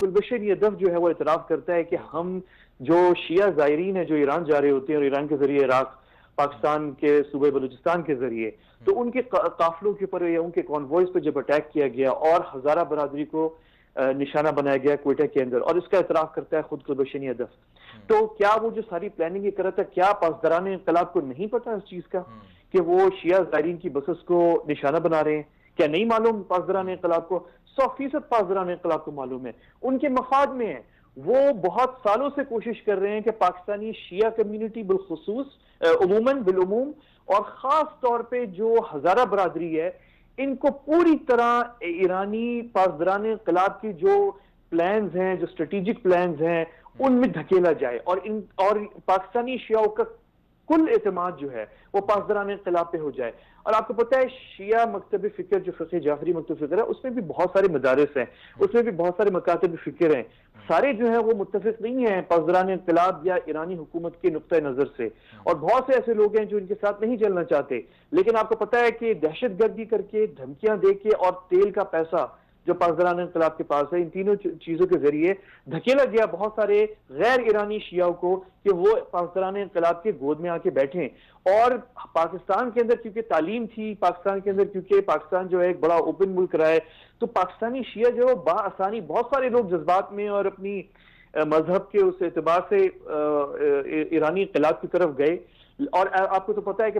گلبشن یدف جو ہے وہ اعتراف کرتا ہے کہ ہم جو شیعہ زائرین ہیں جو ایران جا رہے ہوتے ہیں اور ایران کے ذریعے عراق پاکستان کے صوبے بلوچستان کے ذریعے، تو ان کے قافلوں کے اوپر یا ان کے کانوائز پہ جب اٹیک کیا گیا اور ہزارہ برادری کو نشانہ بنایا گیا کوئٹہ کے اندر، اور اس کا اعتراف کرتا ہے خود گلبشن یدف، تو کیا وہ جو ساری پلاننگ یہ کر رہا تھا، کیا پاسداران انقلاب کو نہیں پتا اس چیز کا کہ وہ شیعہ زائرین کی بسس کو نشانہ بنا رہے ہیں؟ کیا نہیں معلوم پاسداران انقلاب کو؟ 100% پاسداران انقلاب کو معلوم ہے، ان کے مفاد میں ہے۔ وہ بہت سالوں سے کوشش کر رہے ہیں کہ پاکستانی شیعہ کمیونٹی بالخصوص بالعموم اور خاص طور پہ جو ہزارہ برادری ہے، ان کو پوری طرح ایرانی پاسداران انقلاب کی جو پلانز ہیں، جو اسٹریٹجک پلانز ہیں، ان میں دھکیلا جائے، اور پاکستانی شیعوں کا کل اعتماد جو ہے وہ پاسداران انقلاب پہ ہو جائے۔ اور آپ کو پتہ ہے شیعہ مکتب فکر جو فقہ جعفری مکتب فکر ہے، اس میں بھی بہت سارے مدارس ہیں، اس میں بھی بہت سارے مکاتب فکر ہیں، سارے جو ہیں وہ متفق نہیں ہیں پاسداران انقلاب یا ایرانی حکومت کے نقطہ نظر سے، اور بہت سے ایسے لوگ ہیں جو ان کے ساتھ نہیں چلنا چاہتے۔ لیکن آپ کو پتہ ہے کہ دہشت گردی کر کے، دھمکیاں دے کے، اور تیل کا پیسہ جو پاسداران انقلاب کے پاس ہے، ان تینوں چیزوں کے ذریعے دھکیلا گیا بہت سارے غیر ایرانی شیعوں کو کہ وہ پاسداران انقلاب کے گود میں آ کے بیٹھیں۔ اور پاکستان کے اندر کیونکہ تعلیم تھی، پاکستان کے اندر کیونکہ پاکستان جو ہے ایک بڑا اوپن ملک رہا ہے، تو پاکستانی شیعہ جو ہے بآسانی بہت سارے لوگ جذبات میں اور اپنی مذہب کے اس اعتبار سے ایرانی انقلاب کی طرف گئے۔ اور آپ کو تو پتہ ہے کہ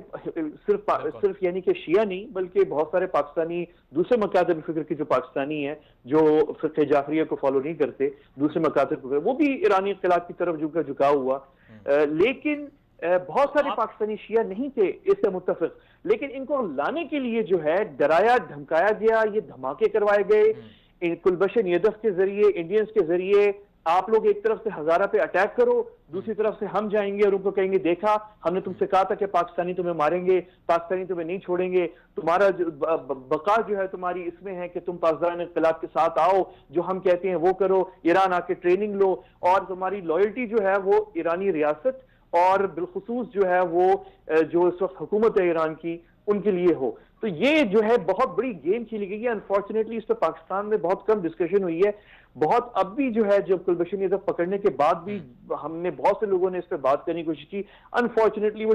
صرف یعنی کہ شیعہ نہیں بلکہ بہت سارے پاکستانی دوسرے مکاتب فکر کے جو پاکستانی ہیں جو فقہ جعفریہ کو فالو نہیں کرتے، دوسرے مکاتب فکر، وہ بھی ایرانی انقلاب کی طرف جھکاؤ ہوا۔ لیکن بہت سارے پاکستانی شیعہ نہیں تھے اس سے متفق، لیکن ان کو لانے کے لیے جو ہے ڈرایا دھمکایا گیا، یہ دھماکے کروائے گئے گلبشن یدف کے ذریعے، انڈینز کے ذریعے۔ آپ لوگ ایک طرف سے ہزارہ پہ اٹیک کرو، دوسری طرف سے ہم جائیں گے اور ان کو کہیں گے دیکھا ہم نے تم سے کہا تھا کہ پاکستانی تمہیں ماریں گے، پاکستانی تمہیں نہیں چھوڑیں گے، تمہارا بقا جو ہے تمہاری اس میں ہے کہ تم پاسداران انقلاب کے ساتھ آؤ، جو ہم کہتے ہیں وہ کرو، ایران آ کے ٹریننگ لو، اور تمہاری لائلٹی جو ہے وہ ایرانی ریاست اور بالخصوص جو ہے وہ جو اس وقت حکومت ہے ایران کی ان کے لیے ہو۔ تو یہ جو ہے بہت بڑی گیم کھیلی گئی ہے۔ انفارچونیٹلی اس پہ پاکستان میں بہت کم ڈسکشن ہوئی ہے، بہت اب بھی جو ہے جب گلبشن یدف پکڑنے کے بعد بھی ہم نے بہت سے لوگوں نے اس پہ بات کرنے کی کوشش کی، انفارچونیٹلی وہ